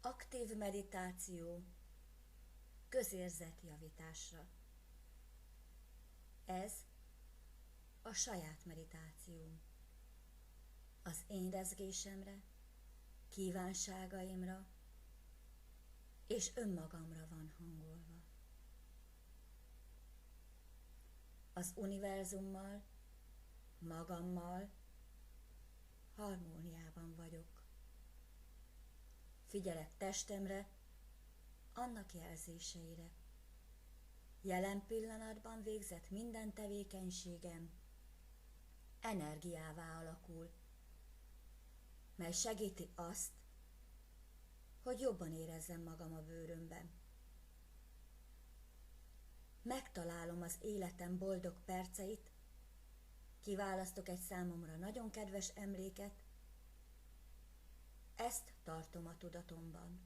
Aktív meditáció közérzetjavításra. Ez a saját meditációm. Az én rezgésemre, kívánságaimra és önmagamra van hangolva. Az univerzummal, magammal harmóniában vagyok. Figyelek testemre, annak jelzéseire. Jelen pillanatban végzett minden tevékenységem energiává alakul, mely segíti azt, hogy jobban érezzem magam a bőrömben. Megtalálom az életem boldog perceit, kiválasztok egy számomra nagyon kedves emléket, ezt tartom a tudatomban.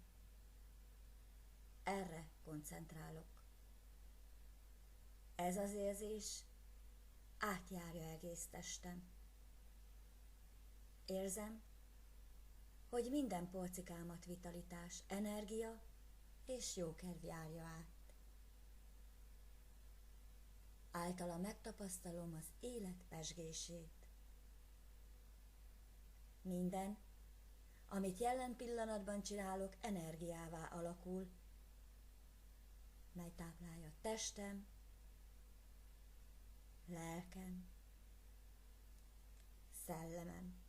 Erre koncentrálok. Ez az érzés átjárja egész testem. Érzem, hogy minden porcikámat vitalitás, energia és jókedv járja át. Általa megtapasztalom az élet pezsgését. Minden, amit jelen pillanatban csinálok, energiává alakul, mely táplálja testem, lelkem, szellemem.